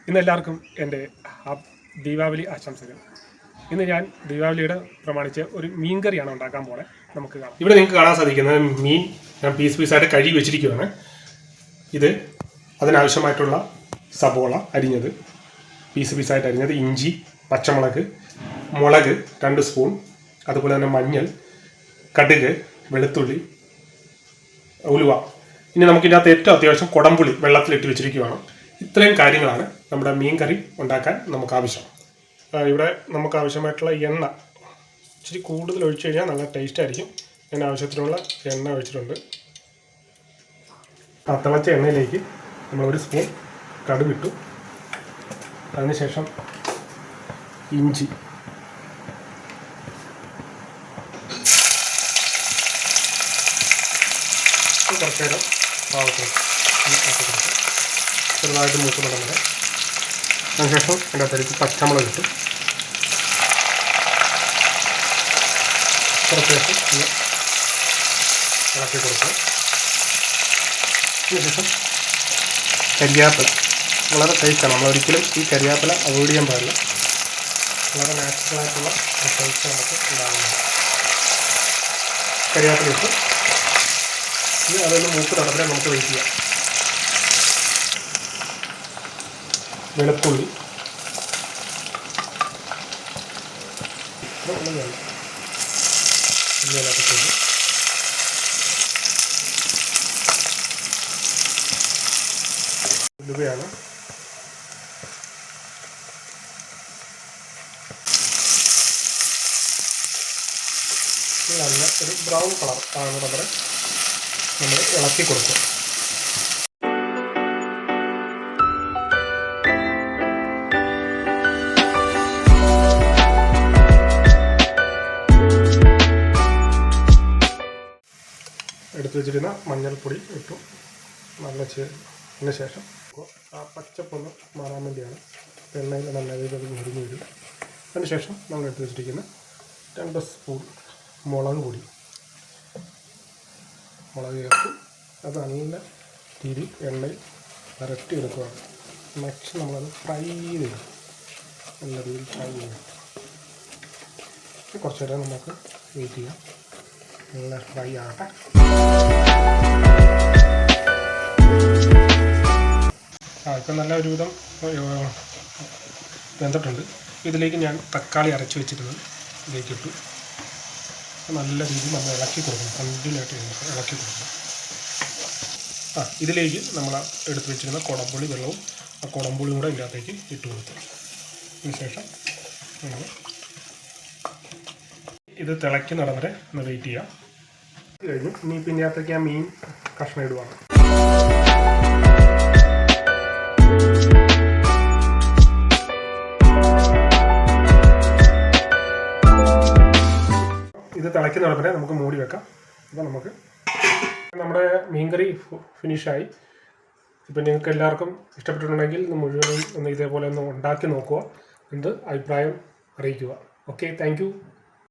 ഇന്ന് എല്ലാവർക്കും എൻ്റെ ദീപാവലി ആശംസകൾ. ഇന്ന് ഞാൻ ദീപാവലിയുടെ പ്രമാണിച്ച് ഒരു മീൻ കറിയാണ് ഉണ്ടാക്കാൻ പോണേ. നമുക്ക് കാണാം. ഇവിടെ നിങ്ങൾക്ക് കാണാൻ സാധിക്കുന്നത് മീൻ ഞാൻ പീസായിട്ട് കഴുകി വെച്ചിരിക്കുകയാണ്. ഇത് അതിനാവശ്യമായിട്ടുള്ള സബോള അരിഞ്ഞത്, പീസായിട്ട് അരിഞ്ഞത്, ഇഞ്ചി, പച്ചമുളക്, മുളക് 2 സ്പൂൺ, അതുപോലെ തന്നെ മഞ്ഞൾ, കടുക്, വെളുത്തുള്ളി, ഉലുവ. ഇനി നമുക്കിതിനകത്ത് ഏറ്റവും അത്യാവശ്യം കുടംപുളി വെള്ളത്തിലിട്ട് വെച്ചിരിക്കുകയാണ്. ഇത്രയും കാര്യങ്ങളാണ് നമ്മുടെ മീൻ കറി ഉണ്ടാക്കാൻ നമുക്ക് ആവശ്യം. ഇവിടെ നമുക്ക് ആവശ്യമായിട്ടുള്ള എണ്ണ ഇച്ചിരി കൂടുതൽ ഒഴിച്ചു കഴിഞ്ഞാൽ നല്ല ടേസ്റ്റ് ആയിരിക്കും. ഞാൻ ആവശ്യത്തിനുള്ള എണ്ണ ഒഴിച്ചിട്ടുണ്ട്. തിളച്ച എണ്ണയിലേക്ക് നമ്മൾ 1 സ്പൂൺ കടുകിട്ടു. അതിനുശേഷം ഇഞ്ചി, കുറച്ച് നേരം ചെറുതായിട്ട് മൂത്ത് തുടങ്ങുന്നത്. അതിനുശേഷം അതിൻ്റെ അകത്തേക്ക് പച്ചമുളക് ഇട്ട് കുറച്ച് ശേഷം ഒന്ന് ഇളക്കി കൊടുക്കുക. അതിനുശേഷം കരിയാപ്പില വളരെ ടേസ്റ്റാണ്. നമ്മളൊരിക്കലും ഈ കരിയാപ്പില അവോയ്ഡ് ചെയ്യാൻ പാടില്ല. വളരെ നാച്ചുറലായിട്ടുള്ള ടേസ്റ്റ് നമുക്ക് ഉണ്ടാകുന്നത്. കരിയാപ്പില ഇട്ട് ഇനി അതൊന്ന് മൂത്ത് നടന്നേ നമുക്ക് വെയിറ്റ് ചെയ്യാം. വെളുത്തുള്ളി ഉലുവയാണ്. നല്ല ഒരു ബ്രൗൺ കളർ ആകുന്നത് വരെ നമ്മൾ ഇളക്കി കൊടുക്കും. എടുത്തു വെച്ചിരുന്ന മഞ്ഞൾപ്പൊടി ഇട്ടു. അതിന് ശേഷം ആ പച്ചപ്പൊന്ന് മാറാൻ വേണ്ടിയാണ് എണ്ണയിൽ നല്ല രീതിയിൽ മുരിഞ്ഞ് വരും. അതിനുശേഷം നമ്മൾ എടുത്തു വെച്ചിരിക്കുന്ന 2 സ്പൂൺ മുളക് പൊടി ചേർത്ത് അത് നല്ല രീതിയിൽ എണ്ണയിൽ വരട്ടി എടുക്കുകയാണ്. നെക്സ്റ്റ് നമ്മളത് ഫ്രൈ ചെയ്യും. നല്ല രീതിയിൽ ഫ്രൈ ചെയ്യും. കുറച്ച് നേരം നമുക്ക് വെയിറ്റ് ചെയ്യാം. നല്ല ഫ്രൈ ആകട്ടെ. ഇപ്പം നല്ല ഒരുവിധം വെന്തിട്ടുണ്ട്. ഇതിലേക്ക് ഞാൻ തക്കാളി അരച്ച് വെച്ചിരുന്നത് ഇതിലേക്ക് ഇട്ടു. നല്ല രീതിയിൽ നമ്മൾ ഇളക്കി കൊടുക്കണം. കണ്ടിന്യൂയായിട്ട് ഇളക്കി കൊടുക്കണം. ഇതിലേക്ക് നമ്മൾ എടുത്ത് വെച്ചിരുന്ന കുടംപുളി വെള്ളവും ആ കുടംപുളിയും കൂടെ ഇതിനകത്തേക്ക് ഇട്ട് കൊടുത്തു. അതിനുശേഷം നമ്മൾ ഇത് തിളയ്ക്കുന്ന വരെ ഒന്ന് വെയിറ്റ് ചെയ്യാം. കഴിഞ്ഞു. ഇനി പിന്നെ ഇതിനകത്തേക്ക് ആ മീൻ കഷ്ണം ഇടുവാണ്. ഇത് തിളയ്ക്കുന്ന വരെ നമുക്ക് മൂടി വെക്കാം. അപ്പോൾ നമുക്ക് നമ്മുടെ മീൻകറി ഫിനിഷായി. ഇപ്പം നിങ്ങൾക്ക് എല്ലാവർക്കും ഇഷ്ടപ്പെട്ടിട്ടുണ്ടെങ്കിൽ മുഴുവനും ഒന്ന് ഇതേപോലെ ഒന്ന് ഉണ്ടാക്കി നോക്കുക. എന്ത് അഭിപ്രായം അറിയിക്കുക. Okay, thank you.